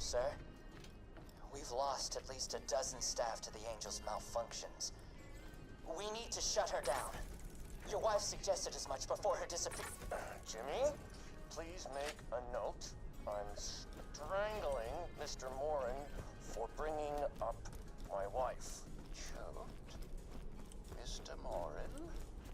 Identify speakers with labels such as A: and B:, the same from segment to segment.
A: sir. We've lost at least a dozen staff to the Angel's malfunctions. We need to shut her down. Your wife suggested as much before her disappearance.
B: Jimmy, please make a note. I'm strangling Mr. Morin for bringing up my wife.
C: Choked? Mr. Morin?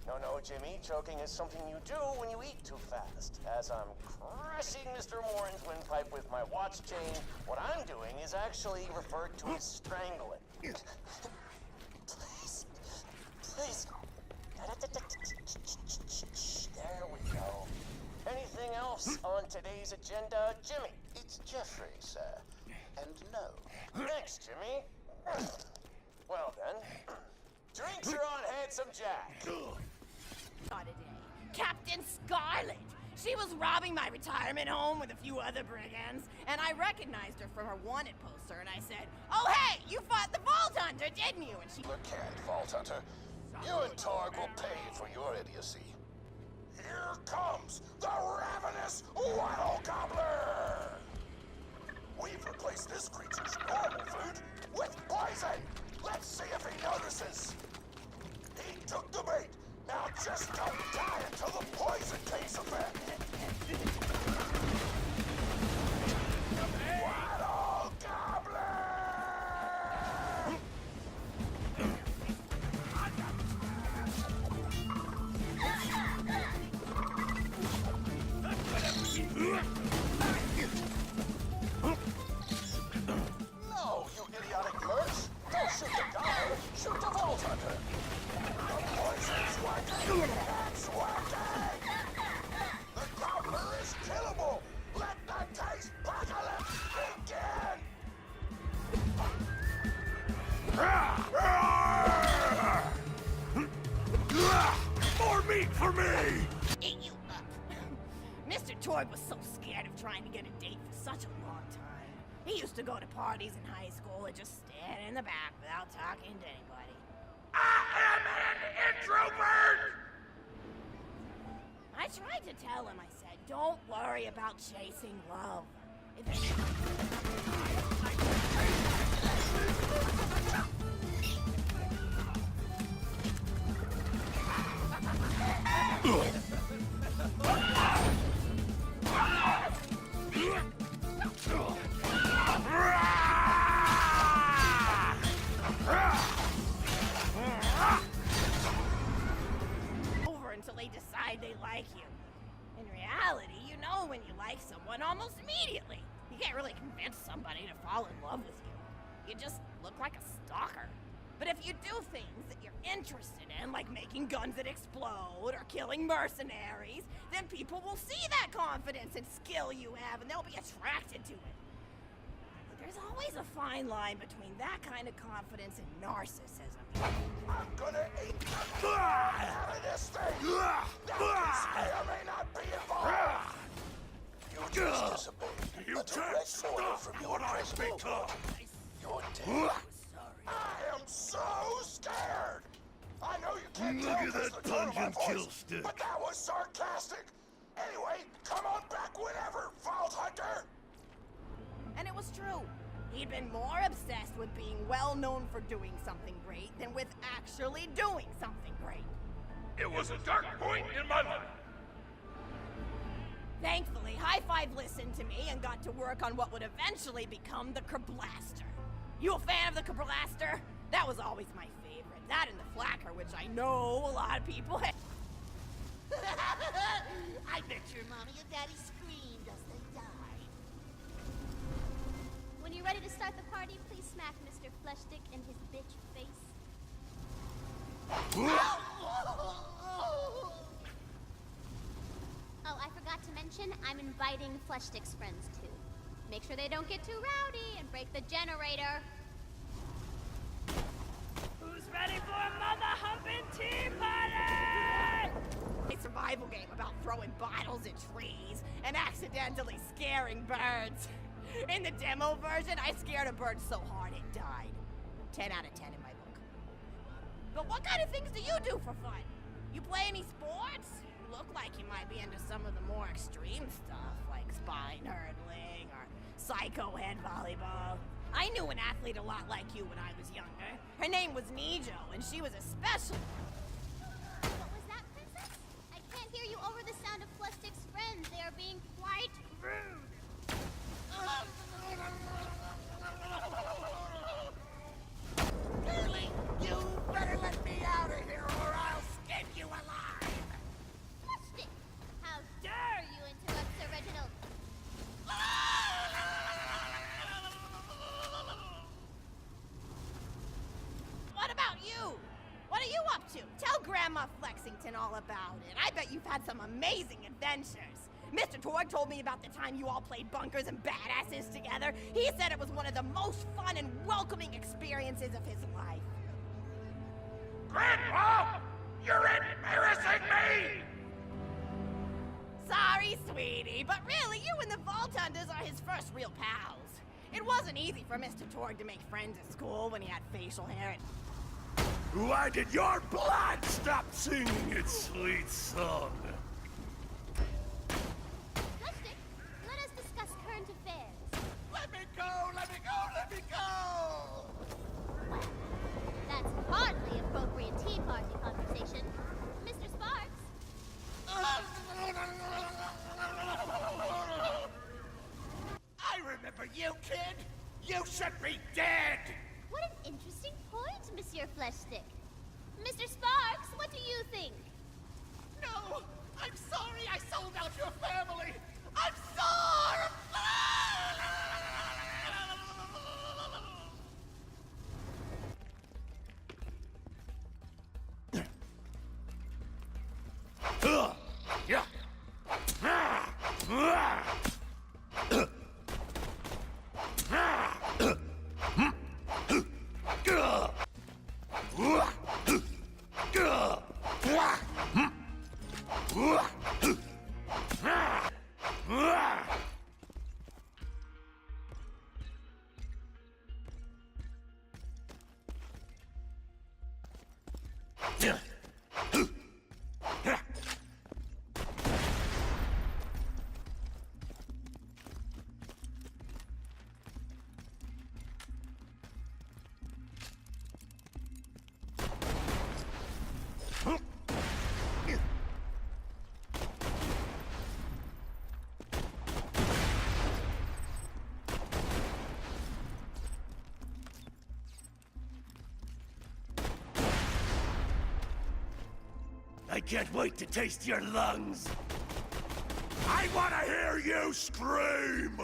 B: No, Jimmy. Choking is something you do when you eat too fast. As I'm crushing Mr. Morin's windpipe with my watch chain, what I'm doing is actually referred to as strangling.
A: Please. Please. There we go.
B: Anything else on today's agenda, Jimmy?
C: It's Jeffrey, sir. And no.
B: Thanks, Jimmy. Well then, drinks are on Handsome Jack.
D: Today, Captain Scarlet. She was robbing my retirement home with a few other brigands, and I recognized her from her wanted poster, and I said, "Oh hey, you fought the Vault Hunter, didn't you?" And she
C: Look at Vault Hunter. You and Torg will pay for your idiocy. Here comes the ravenous Waddle Gobbler! We've replaced this creature's normal food with poison! Let's see if he notices! He took the bait! Now just don't die until the poison takes effect! Waddle Gobbler!
B: No, you idiotic mercs! Don't shoot the goblin! Shoot the Vault Hunter! The poison's working! It's working! The gobbler is killable! Let the taste apocalypse begin!
E: More meat for me!
D: eat you up. Mr. Torg was so scared of trying to get a date for such a long time. He used to go to parties in high school and just stand in the back without talking to anybody.
E: I am an introvert!
D: I tried to tell him, I said, don't worry about chasing love. If over until they decide they like you. In reality, you know when you like someone almost immediately. You can't really convince somebody to fall in love with you. You just look like a stalker. But if you do things that you're interested in, like making guns that explode or killing mercenaries, then people will see that confidence and skill you have and they'll be attracted to it. But there's always a fine line between that kind of confidence and narcissism.
C: I'm gonna eat the out of this thing! Now this may or may not be involved! You just disobeyed
E: You
C: a
E: can't
C: direct
E: stop
C: order from your
E: what I
C: principal.
E: become!
C: You're dead.
D: Sorry.
C: I am so scared! I know you can't
E: Look
C: tell
E: at
C: 'cause
E: that
C: the tone of my
E: punch and kill
C: voice,
E: stick.
C: but that was sarcastic! Anyway, come on back whenever, Vault Hunter!
D: And it was true. He'd been more obsessed with being well known for doing something great than with actually doing something great.
E: It was a dark point in my life.
D: Thankfully, High Five listened to me and got to work on what would eventually become the Kerblaster. You a fan of the Kerblaster? That was always my favorite. That and the Flacker, which I know a lot of people have.
F: I bet your mommy and daddy screamed as they died.
G: When you're ready to start the party, please smack Mr. Fleshstick in his bitch face. Oh, I forgot to mention, I'm inviting Fleshstick's friends too. Make sure they don't get too rowdy and break the generator.
D: Who's ready for a mother humping tea party? A survival game about throwing bottles at trees and accidentally scaring birds. In the demo version, I scared a bird so hard it died. 10 out of 10 in my book. But what kind of things do you do for fun? You play any sports? You look like you might be into some of the more extreme stuff, like spine hurdling or psycho-head volleyball. I knew an athlete a lot like you when I was younger. Her name was Nijo, and she was a special...
G: What was that, Princess? I can't hear you over the sound of Flushstick's friends. They are being quite rude.
B: Curly, you better let me out of here or I'll skin you alive!
G: Flushstick! How dare you interrupt Sir Reginald?
D: What about you? What are you up to? Tell Grandma Flexington all about it. I bet you've had some amazing adventures. Mr. Torg told me about the time you all played bunkers and badasses together. He said it was one of the most fun and welcoming experiences of his life.
E: Grandpa! You're embarrassing me!
D: Sorry, sweetie, but really, you and the Vault Hunters are his first real pals. It wasn't easy for Mr. Torg to make friends at school when he had facial hair and...
E: Why did your blood stop singing its sweet song?
G: Flushstick, let us discuss current affairs.
B: Let me go! Let me go! Let me go!
G: Well, that's hardly appropriate tea party conversation. Mr. Sparks?
B: I remember you, kid! You should be dead!
G: What an interesting point, Monsieur Fleshstick. Mr. Sparks, what do you think?
B: No! I'm sorry I sold out your family! I'm sorry!
E: I can't wait to taste your lungs. I want to hear you scream!